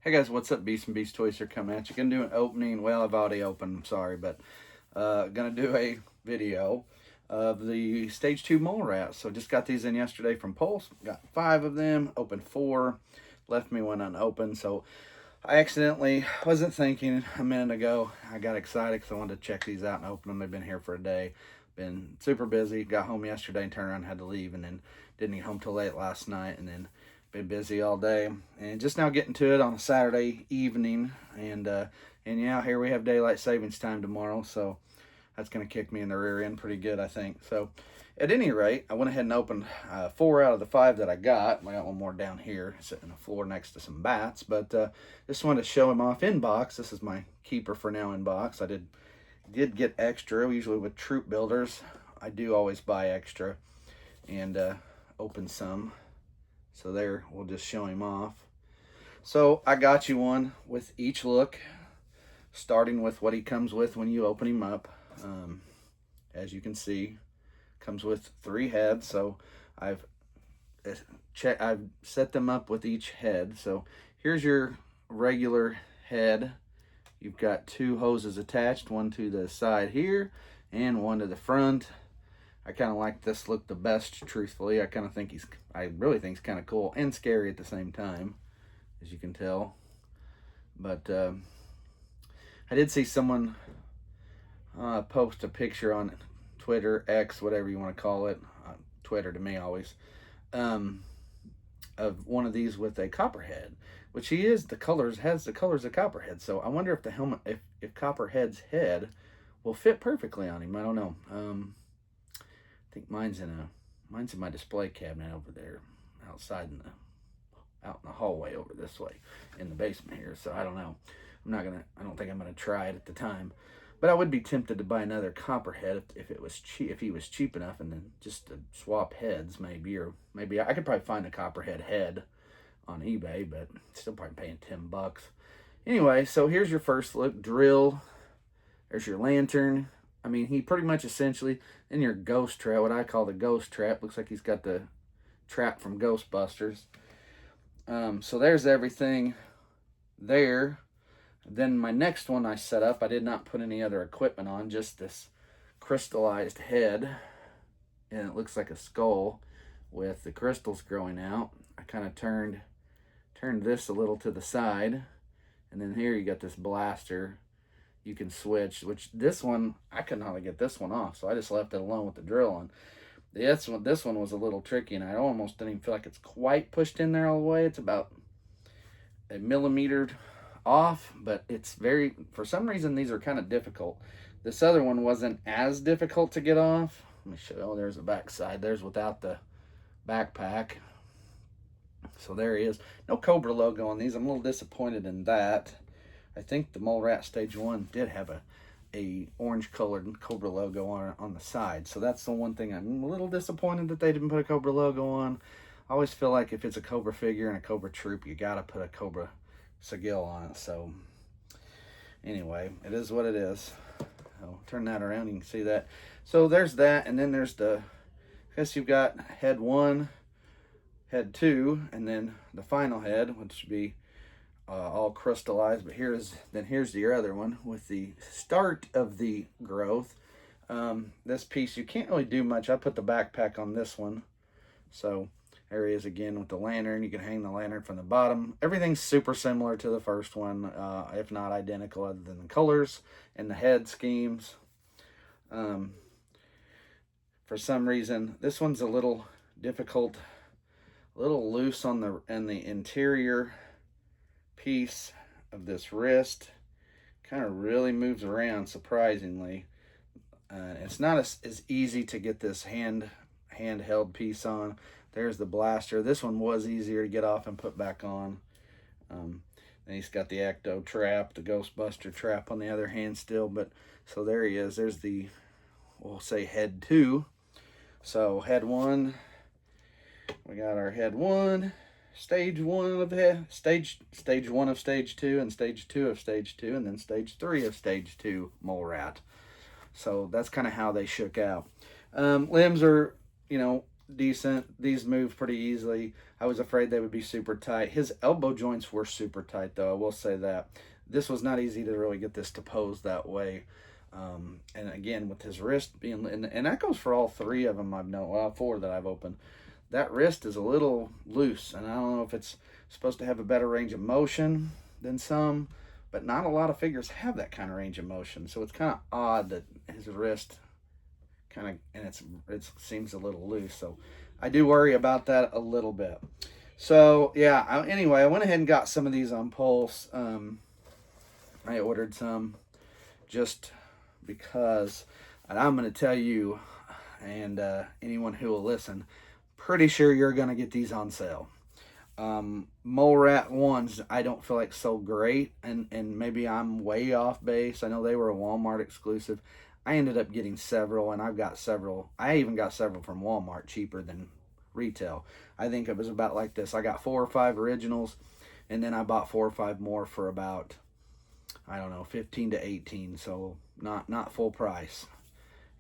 Hey guys, what's up? Beast and Beast Toys are coming at you. Gonna do an opening. Well, I've already opened. I'm sorry, but gonna do a video of the Stage 2 mole rats. So just got these in yesterday from Pulse. Got 5 of them. Opened 4. Left me one unopened. So I accidentally wasn't thinking a minute ago. I got excited because I wanted to check these out and open them. They've been here for a day. Been super busy. Got home yesterday and turned around and had to leave, and then didn't get home till late last night, and then been busy all day and just now getting to it on a Saturday evening. And yeah, here we have daylight savings time tomorrow, so that's going to kick me in the rear end pretty good, I think. So at any rate, I went ahead and opened 4 out of the 5 that I got. I got one more down here sitting on the floor next to some bats, but just wanted to show him off in box. This is my keeper for now in box. I did get extra. Usually with troop builders, I do always buy extra and open some. So there, we'll just show him off. So I got you one with each look, starting with what he comes with when you open him up. As you can see, comes with 3 heads. So I've set them up with each head. So here's your regular head. You've got 2 hoses attached, one to the side here and one to the front. I kind of like this look the best, truthfully. I really think he's kind of cool and scary at the same time, as you can tell. But I did see someone post a picture on Twitter, X, whatever you want to call it, Twitter to me always, of one of these with a copperhead, which has the colors of copperhead. So I wonder if the helmet, if copperhead's head will fit perfectly on him. I don't know. I think mine's in my display cabinet over there, outside out in the hallway over this way, in the basement here. So I don't know. I don't think I'm gonna try it at the time, but I would be tempted to buy another copperhead if it was cheap, if he was cheap enough, and then just to swap heads maybe, or maybe I could probably find a copperhead head on eBay, but still probably paying $10. Anyway, so here's your first look. Drill. There's your lantern. I mean, he pretty much essentially, in your ghost trap, what I call the ghost trap, looks like he's got the trap from Ghostbusters. So there's everything there. Then my next one I set up, I did not put any other equipment on, just this crystallized head. And it looks like a skull with the crystals growing out. I kind of turned this a little to the side. And then here you got this blaster you can switch, which this one, I couldn't hardly get this one off, so I just left it alone with the drill on. This one was a little tricky, and I almost didn't even feel like it's quite pushed in there all the way. It's about a millimeter off, but it's for some reason, these are kind of difficult. This other one wasn't as difficult to get off. Let me show you. Oh, there's the back side. There's without the backpack. So there he is. No Cobra logo on these. I'm a little disappointed in that. I think the Mole Rat Stage 1 did have a orange colored Cobra logo on the side. So that's the one thing I'm a little disappointed that they didn't put a Cobra logo on. I always feel like if it's a Cobra figure and a Cobra troop, you gotta put a Cobra sigil on it. So anyway, it is what it is. I'll turn that around, you can see that. So there's that, and then there's I guess you've got head 1, head 2, and then the final head, which would be all crystallized. But here's the other one with the start of the growth. This piece, you can't really do much. I put the backpack on this one. So there he is again with the lantern. You can hang the lantern from the bottom. Everything's super similar to the first one, if not identical, other than the colors and the head schemes. For some reason, this one's a little difficult, a little loose on the interior piece of this wrist. Kind of really moves around, surprisingly. It's not as easy to get this handheld piece on. There's the blaster. This one was easier to get off and put back on. And he's got the Ecto trap, the Ghostbuster trap on the other hand still. But so there he is. There's we'll say head 2. So head 1, we got our head 1. Stage 1 of stage 1 of Stage 2, and Stage 2 of Stage 2, and then Stage 3 of Stage 2 Mole Rat. So that's kind of how they shook out. Limbs are, decent. These move pretty easily. I was afraid they would be super tight. His elbow joints were super tight, though. I will say that. This was not easy to really get this to pose that way. And again, with his wrist being, and that goes for all three of them I've known, well, four that I've opened. That wrist is a little loose, and I don't know if it's supposed to have a better range of motion than some, but not a lot of figures have that kind of range of motion. So it's kind of odd that his wrist kind of, and it seems a little loose. So I do worry about that a little bit. So yeah, anyway, I went ahead and got some of these on Pulse. I ordered some just because, and I'm going to tell you, and anyone who will listen, pretty sure you're going to get these on sale. Mole Rat ones I don't feel like so great, and maybe I'm way off base. I know they were a Walmart exclusive. I ended up getting several, and I've got several. I even got several from Walmart cheaper than retail. I think it was about like this. I got 4 or 5 originals, and then I bought 4 or 5 more for about, I don't know, 15 to 18, so not full price.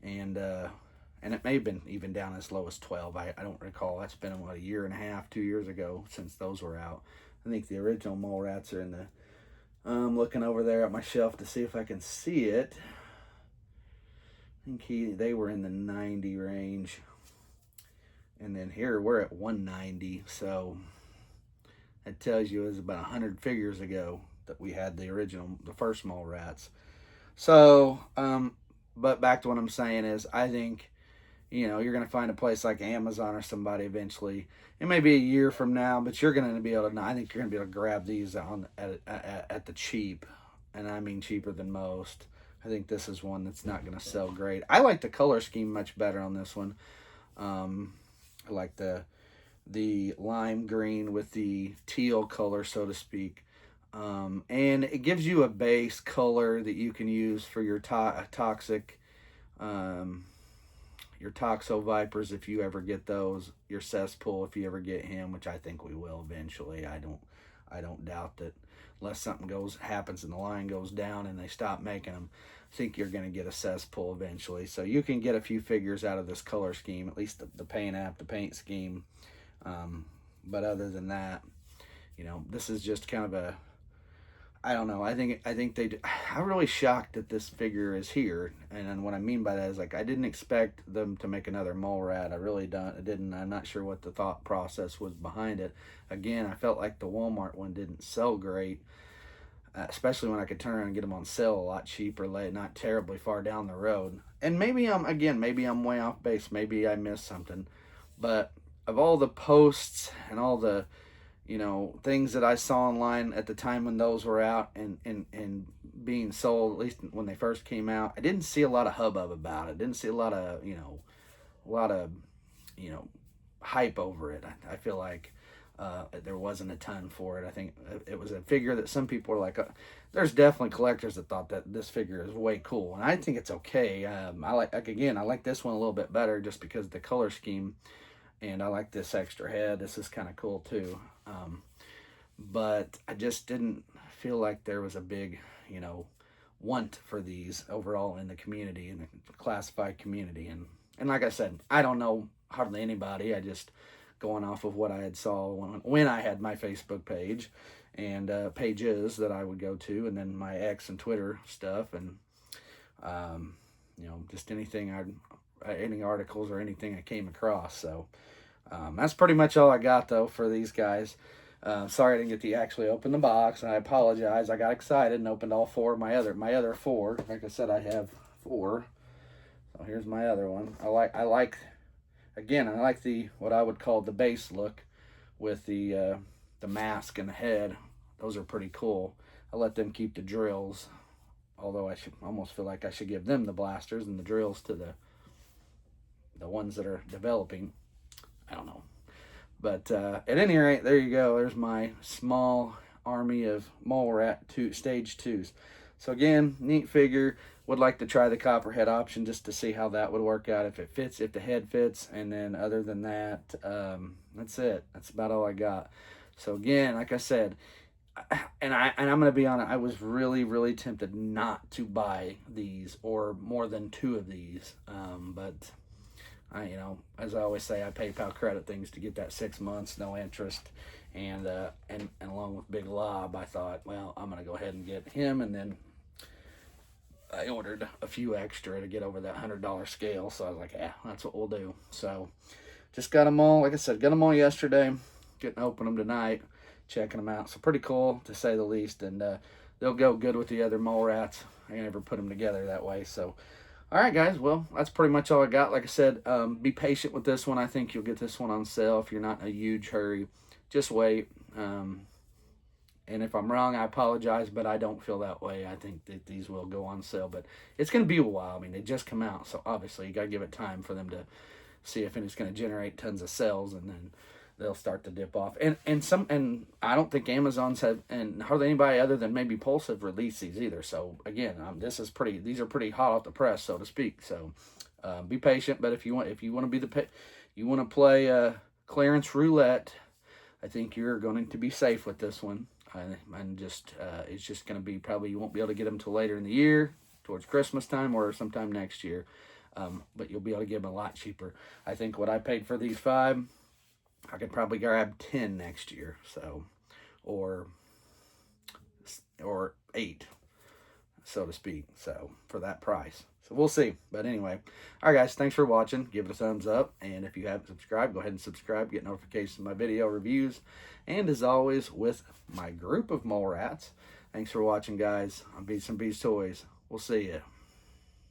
And it may have been even down as low as 12. I don't recall. That's been about a year and a half, 2 years ago since those were out. I think the original Mole Rats are in the, I'm looking over there at my shelf to see if I can see it. I think they were in the 90 range. And then here we're at 190. So that tells you it was about 100 figures ago that we had the first Mole Rats. So, but back to what I'm saying is, I think, you're going to find a place like Amazon or somebody eventually. It may be a year from now, but you're going to be able to, I think you're going to be able to grab these at the cheap. And I mean cheaper than most. I think this is one that's not going to sell great. I like the color scheme much better on this one. I like the lime green with the teal color, so to speak. And it gives you a base color that you can use for your toxic, your Toxo Vipers if you ever get those, your Cesspool if you ever get him, which I think we will eventually. I don't doubt that, unless something happens and the line goes down and they stop making them. I think you're going to get a Cesspool eventually. So you can get a few figures out of this color scheme, at least the paint app, the paint scheme. But other than that, this is just kind of a, I don't know. I think I'm really shocked that this figure is here. And what I mean by that is, like, I didn't expect them to make another Mole Rat. I really didn't. I'm not sure what the thought process was behind it. Again, I felt like the Walmart one didn't sell great, especially when I could turn around and get them on sale a lot cheaper, not terribly far down the road. And maybe I'm way off base. Maybe I missed something. But of all the posts and all the things that I saw online at the time when those were out and being sold, at least when they first came out, I didn't see a lot of hubbub about it. Didn't see a lot of hype over it. I feel like there wasn't a ton for it. I think it was a figure that some people were like, there's definitely collectors that thought that this figure is way cool, and I think it's okay. I like this one a little bit better just because of the color scheme, and I like this extra head. This is kind of cool too. But I just didn't feel like there was a big, want for these overall in the community, in the classified community. And like I said, I don't know hardly anybody. I just going off of what I had saw when I had my Facebook page and pages that I would go to, and then my X and Twitter stuff, and just anything any articles or anything I came across. So that's pretty much all I got though for these guys. Sorry I didn't get to actually open the box, and I apologize. I got excited and opened all 4 of my other 4. Like I said, I have 4. So here's my other one. I like the what I would call the base look with the mask and the head. Those are pretty cool. I let them keep the drills, although I should almost feel like I should give them the blasters and the drills to the ones that are developing. I don't know. But at any rate, there you go. There's my small army of Mole Rat stage 2s. So again, neat figure. Would like to try the Copperhead option just to see how that would work out, if it fits, if the head fits. And then other than that, that's it. That's about all I got. So again, like I said, and I'm going to be honest, I was really, really tempted not to buy these or more than 2 of these. But you know, as I always say, I PayPal credit things to get that 6 months, no interest. And along with Big Lob, I thought, well, I'm going to go ahead and get him. And then I ordered a few extra to get over that $100 scale. So I was like, yeah, that's what we'll do. So just got them all, like I said, got them all yesterday. Getting to open them tonight, checking them out. So pretty cool, to say the least. And they'll go good with the other mole rats. I never put them together that way. So, all right, guys. Well, that's pretty much all I got. Like I said, be patient with this one. I think you'll get this one on sale if you're not in a huge hurry. Just wait. And if I'm wrong, I apologize, but I don't feel that way. I think that these will go on sale, but it's going to be a while. I mean, they just come out, so obviously you got to give it time for them to see if it's going to generate tons of sales, and then they'll start to dip off. And I don't think Amazon's have, and hardly anybody other than maybe Pulse have released these either. So again, these are pretty hot off the press, so to speak. So be patient, but if you want to play clearance roulette, I think you're going to be safe with this one. And just it's just going to be, probably you won't be able to get them till later in the year, towards Christmas time or sometime next year. But you'll be able to get them a lot cheaper. I think what I paid for these 5, I could probably grab 10 next year. So, or 8, so to speak. So for that price. So we'll see. But anyway, all right, guys, thanks for watching. Give it a thumbs up. And if you haven't subscribed, go ahead and subscribe. Get notifications of my video reviews. And as always, with my group of mole rats, thanks for watching, guys. I'm Beats and Bees Toys. We'll see you.